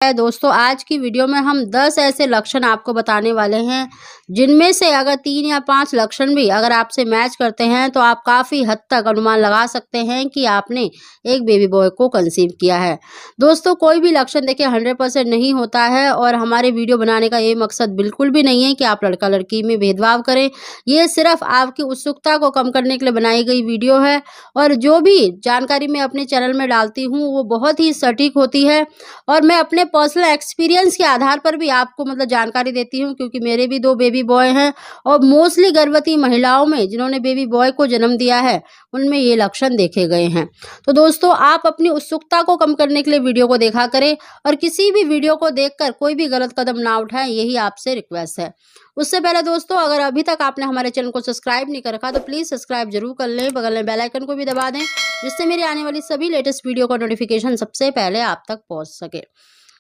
है दोस्तों, आज की वीडियो में हम 10 ऐसे लक्षण आपको बताने वाले हैं जिनमें से अगर 3 या 5 लक्षण भी अगर आपसे मैच करते हैं तो आप काफ़ी हद तक अनुमान लगा सकते हैं कि आपने एक बेबी बॉय को कंसीव किया है। दोस्तों, कोई भी लक्षण देखिए 100% नहीं होता है और हमारे वीडियो बनाने का ये मकसद बिल्कुल भी नहीं है कि आप लड़का लड़की में भेदभाव करें। ये सिर्फ आपकी उत्सुकता को कम करने के लिए बनाई गई वीडियो है और जो भी जानकारी मैं अपने चैनल में डालती हूँ वो बहुत ही सटीक होती है और मैं अपने पर्सनल एक्सपीरियंस के आधार पर भी आपको जानकारी देती हूँ, क्योंकि मेरे भी 2 बेबी बॉय हैं और मोस्टली गर्भवती महिलाओं में जिन्होंने बेबी बॉय को जन्म दिया है उनमें ये लक्षण देखे गए हैं। तो दोस्तों, आप अपनी उत्सुकता को कम करने के लिए वीडियो को देखा करें और किसी भी वीडियो को देखकर कोई भी गलत कदम ना उठाएं, यही आपसे रिक्वेस्ट है। उससे पहले दोस्तों, अगर अभी तक आपने हमारे चैनल को सब्सक्राइब नहीं कर रखा तो प्लीज़ सब्सक्राइब जरूर कर लें, बगल में बेल आइकन को भी दबा दें जिससे मेरी आने वाली सभी लेटेस्ट वीडियो का नोटिफिकेशन सबसे पहले आप तक पहुंच सके।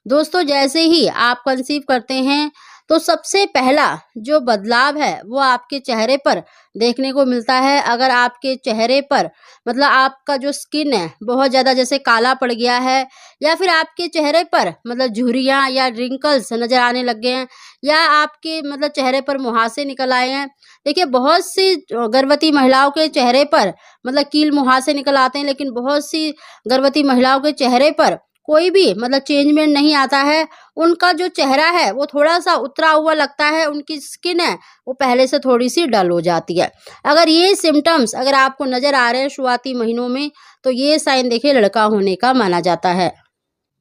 दोस्तों, जैसे ही आप कंसीव करते हैं तो सबसे पहला जो बदलाव है वो आपके चेहरे पर देखने को मिलता है। अगर आपके चेहरे पर आपका जो स्किन है बहुत ज़्यादा जैसे काला पड़ गया है या फिर आपके चेहरे पर झुर्रियाँ या रिंकल्स नज़र आने लग गए हैं या आपके चेहरे पर मुहासे निकल आए हैं। देखिए, बहुत सी गर्भवती महिलाओं के चेहरे पर कील मुहासे निकल आते हैं, लेकिन बहुत सी गर्भवती महिलाओं के चेहरे पर कोई भी चेंजमेंट नहीं आता है। उनका जो चेहरा है वो थोड़ा सा उतरा हुआ लगता है, उनकी स्किन है वो पहले से थोड़ी सी डल हो जाती है। अगर ये सिम्टम्स अगर आपको नज़र आ रहे हैं शुरुआती महीनों में तो ये साइन देखिए लड़का होने का माना जाता है।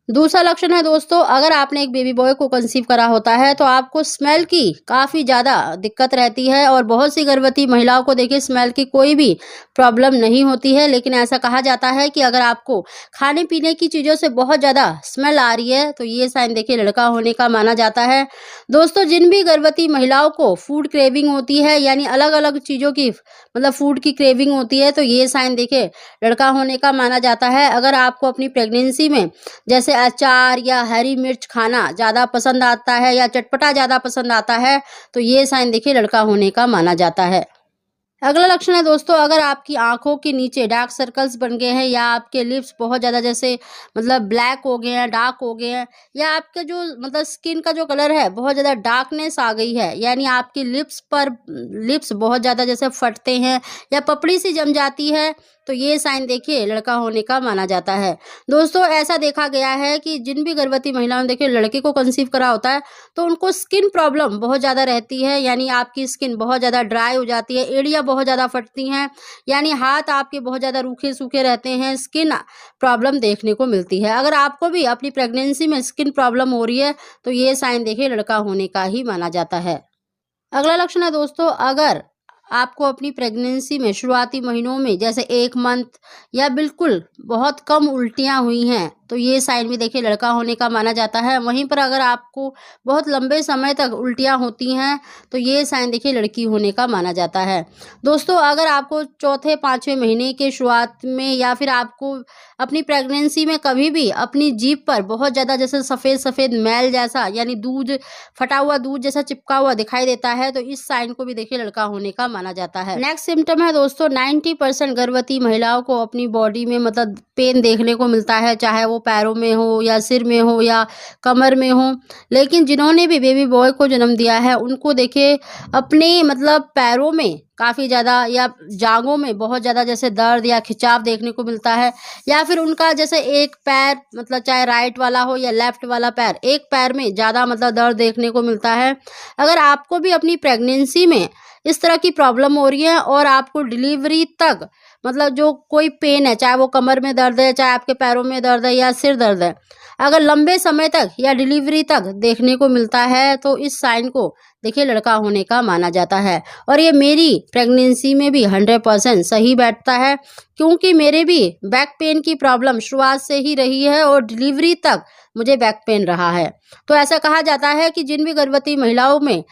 दूसरा लक्षण है दोस्तों, अगर आपने एक बेबी बॉय को कंसीव करा होता है तो आपको स्मेल की काफ़ी ज़्यादा दिक्कत रहती है और बहुत सी गर्भवती महिलाओं को देखिए स्मेल की कोई भी प्रॉब्लम नहीं होती है, लेकिन ऐसा कहा जाता है कि अगर आपको खाने पीने की चीज़ों से बहुत ज़्यादा स्मेल आ रही है तो ये साइन देखिए लड़का होने का माना जाता है। दोस्तों, जिन भी गर्भवती महिलाओं को फूड क्रेविंग होती है यानी अलग अलग चीज़ों की फूड की क्रेविंग होती है तो ये साइन देखिए लड़का होने का माना जाता है। अगर आपको अपनी प्रेगनेंसी में जैसे अचार या हरी मिर्च खाना ज़्यादा पसंद आता है या चटपटा ज़्यादा पसंद आता है तो ये साइन देखिए लड़का होने का माना जाता है। अगला लक्षण है दोस्तों, अगर आपकी आंखों के नीचे डार्क सर्कल्स बन गए हैं या आपके लिप्स बहुत ज़्यादा जैसे ब्लैक हो गए हैं, डार्क हो गए हैं या आपका जो स्किन का जो कलर है बहुत ज़्यादा डार्कनेस आ गई है, यानी आपकी लिप्स बहुत ज़्यादा जैसे फटते हैं या पपड़ी सी जम जाती है तो ये साइन देखिए लड़का होने का माना जाता है। दोस्तों, ऐसा देखा गया है कि जिन भी गर्भवती महिलाओं ने देखिए लड़के को कंसीव करा होता है तो उनको स्किन प्रॉब्लम बहुत ज़्यादा रहती है, यानी आपकी स्किन बहुत ज़्यादा ड्राई हो जाती है, एड़ियाँ बहुत ज़्यादा फटती हैं, यानी हाथ आपके बहुत ज़्यादा रूखे सूखे रहते हैं, स्किन प्रॉब्लम देखने को मिलती है। अगर आपको भी अपनी प्रेगनेंसी में स्किन प्रॉब्लम हो रही है तो ये साइन देखिए लड़का होने का ही माना जाता है। अगला लक्षण है दोस्तों, अगर आपको अपनी प्रेगनेंसी में शुरुआती महीनों में जैसे 1 मंथ या बिल्कुल बहुत कम उल्टियाँ हुई हैं तो ये साइन भी देखिए लड़का होने का माना जाता है। वहीं पर अगर आपको बहुत लंबे समय तक उल्टियाँ होती हैं तो ये साइन देखिए लड़की होने का माना जाता है। दोस्तों, अगर आपको चौथे 5वें महीने के शुरुआत में या फिर आपको अपनी प्रेगनेंसी में कभी भी अपनी जीभ पर बहुत ज़्यादा जैसे सफ़ेद सफ़ेद मैल जैसा यानी दूध फटा हुआ दूध जैसा चिपका हुआ दिखाई देता है तो इस साइन को भी देखिए लड़का होने का माना जाता है। नेक्स्ट सिम्टम है दोस्तों, 90% गर्भवती महिलाओं को अपनी बॉडी में पेन देखने को मिलता है, चाहे वो पैरों में हो या सिर में हो या कमर में हो। लेकिन जिन्होंने भी बेबी बॉय को जन्म दिया है उनको देखिए अपने पैरों में काफ़ी ज़्यादा या जांघों में बहुत ज़्यादा जैसे दर्द या खिंचाव देखने को मिलता है या फिर उनका जैसे एक पैर चाहे राइट वाला हो या लेफ्ट वाला पैर, एक पैर में ज़्यादा दर्द देखने को मिलता है। अगर आपको भी अपनी प्रेगनेंसी में इस तरह की प्रॉब्लम हो रही है और आपको डिलीवरी तक जो कोई पेन है, चाहे वो कमर में दर्द है, चाहे आपके पैरों में दर्द है या सिर दर्द है, अगर लंबे समय तक या डिलीवरी तक देखने को मिलता है तो इस साइन को देखिए लड़का होने का माना जाता है। और ये मेरी प्रेगनेंसी में भी 100% सही बैठता है, क्योंकि मेरे भी बैक पेन की प्रॉब्लम शुरुआत से ही रही है और डिलीवरी तक मुझे बैक पेन रहा है। तो ऐसा कहा जाता है कि जिन भी गर्भवती महिलाओं में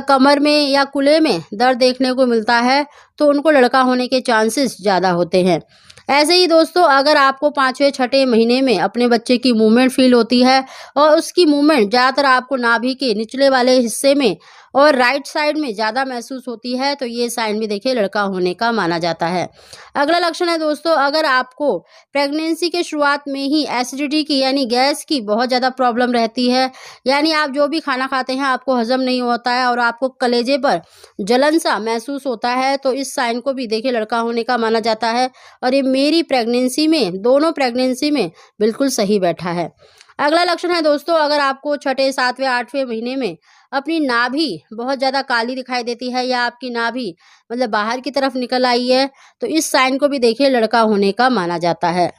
कमर में या कूल्हे में दर्द देखने को मिलता है तो उनको लड़का होने के चांसेस ज़्यादा होते हैं। ऐसे ही दोस्तों अगर आपको 5वें छठे महीने में अपने बच्चे की मूवमेंट फील होती है और उसकी मूवमेंट ज़्यादातर आपको नाभि के निचले वाले हिस्से में और राइट साइड में ज़्यादा महसूस होती है, तो ये साइन भी देखिए लड़का होने का माना जाता है। अगला लक्षण है दोस्तों, अगर आपको प्रेगनेंसी के शुरुआत में ही एसिडिटी की यानी गैस की बहुत ज़्यादा प्रॉब्लम रहती है, यानी आप जो भी खाना खाते हैं आपको हजम नहीं होता है और आपको कलेजे पर जलन सा महसूस होता है, तो इस साइन को भी देखिए लड़का होने का माना जाता है। और ये मेरी प्रेगनेंसी में, दोनों प्रेगनेंसी में बिल्कुल सही बैठा है। अगला लक्षण है दोस्तों, अगर आपको छठे 7वें 8वें महीने में अपनी नाभि बहुत ज़्यादा काली दिखाई देती है या आपकी नाभि मतलब बाहर की तरफ निकल आई है, तो इस साइन को भी देखिए लड़का होने का माना जाता है।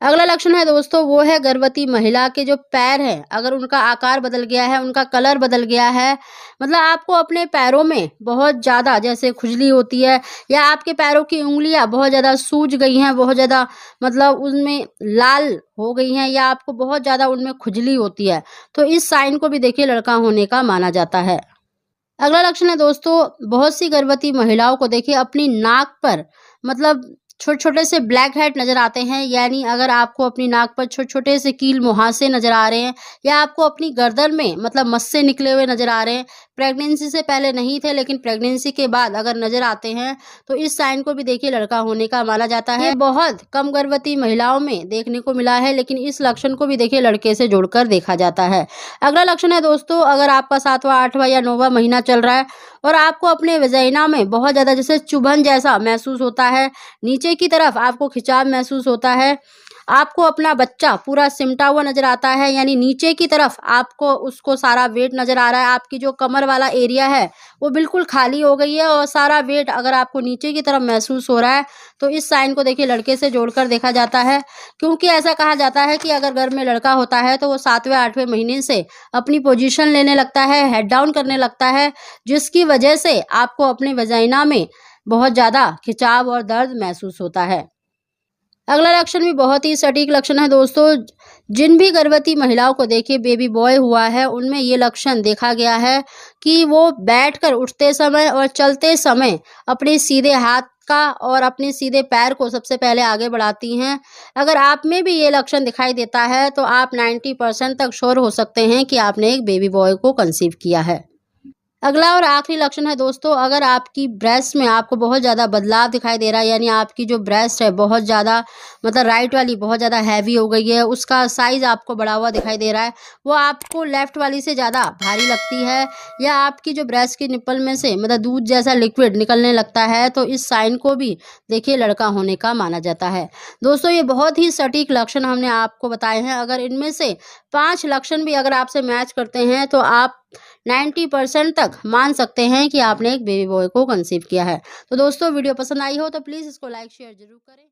अगला लक्षण है दोस्तों, वो है गर्भवती महिला के जो पैर हैं, अगर उनका आकार बदल गया है, उनका कलर बदल गया है, मतलब आपको अपने पैरों में बहुत ज़्यादा जैसे खुजली होती है या आपके पैरों की उंगलियां बहुत ज़्यादा सूज गई हैं, बहुत ज़्यादा मतलब उनमें लाल हो गई हैं या आपको बहुत ज़्यादा उनमें खुजली होती है, तो इस साइन को भी देखिए लड़का होने का माना जाता है। अगला लक्षण है दोस्तों, बहुत सी गर्भवती महिलाओं को देखिए अपनी नाक पर मतलब छोटे-छोटे से ब्लैक हेड नज़र आते हैं, यानी अगर आपको अपनी नाक पर छोटे-छोटे से कील मुहासे नज़र आ रहे हैं या आपको अपनी गर्दन में मतलब मस्से निकले हुए नज़र आ रहे हैं, प्रेगनेंसी से पहले नहीं थे लेकिन प्रेगनेंसी के बाद अगर नज़र आते हैं, तो इस साइन को भी देखिए लड़का होने का माना जाता है। ये बहुत कम गर्भवती महिलाओं में देखने को मिला है, लेकिन इस लक्षण को भी देखिए लड़के से जोड़कर देखा जाता है। अगला लक्षण है दोस्तों, अगर आपका 7वां 8वां या 9वां महीना चल रहा है और आपको अपने वजाइना में बहुत ज़्यादा जैसे चुभन जैसा महसूस होता है, नीचे की तरफ आपको खिंचाव महसूस होता है, आपको अपना बच्चा पूरा सिमटा हुआ नज़र आता है, यानी नीचे की तरफ आपको उसको सारा वेट नज़र आ रहा है, आपकी जो कमर वाला एरिया है वो बिल्कुल खाली हो गई है और सारा वेट अगर आपको नीचे की तरफ महसूस हो रहा है, तो इस साइन को देखिए लड़के से जोड़कर देखा जाता है। क्योंकि ऐसा कहा जाता है कि अगर घर में लड़का होता है तो वो 7वें 8वें महीने से अपनी पोजीशन लेने लगता है, हेड डाउन करने लगता है, जिसकी वजह से आपको अपने वजाइना में बहुत ज़्यादा खिंचाव और दर्द महसूस होता है। अगला लक्षण भी बहुत ही सटीक लक्षण है दोस्तों, जिन भी गर्भवती महिलाओं को देखिए बेबी बॉय हुआ है उनमें ये लक्षण देखा गया है कि वो बैठकर उठते समय और चलते समय अपने सीधे हाथ का और अपने सीधे पैर को सबसे पहले आगे बढ़ाती हैं। अगर आप में भी ये लक्षण दिखाई देता है तो आप 90% तक श्योर हो सकते हैं कि आपने एक बेबी बॉय को कंसीव किया है। अगला और आखिरी लक्षण है दोस्तों, अगर आपकी ब्रेस्ट में आपको बहुत ज़्यादा बदलाव दिखाई दे रहा है, यानी आपकी जो ब्रेस्ट है बहुत ज़्यादा मतलब राइट वाली बहुत ज़्यादा हैवी हो गई है, उसका साइज़ आपको बढ़ा हुआ दिखाई दे रहा है, वो आपको लेफ़्ट वाली से ज़्यादा भारी लगती है या आपकी जो ब्रेस्ट की निप्पल में से मतलब दूध जैसा लिक्विड निकलने लगता है, तो इस साइन को भी देखिए लड़का होने का माना जाता है। दोस्तों ये बहुत ही सटीक लक्षण हमने आपको बताए हैं, अगर इनमें से 5 लक्षण भी अगर आपसे मैच करते हैं तो आप 90% तक मान सकते हैं कि आपने एक बेबी बॉय को कंसीव किया है। तो दोस्तों वीडियो पसंद आई हो तो प्लीज़ इसको लाइक शेयर ज़रूर करें।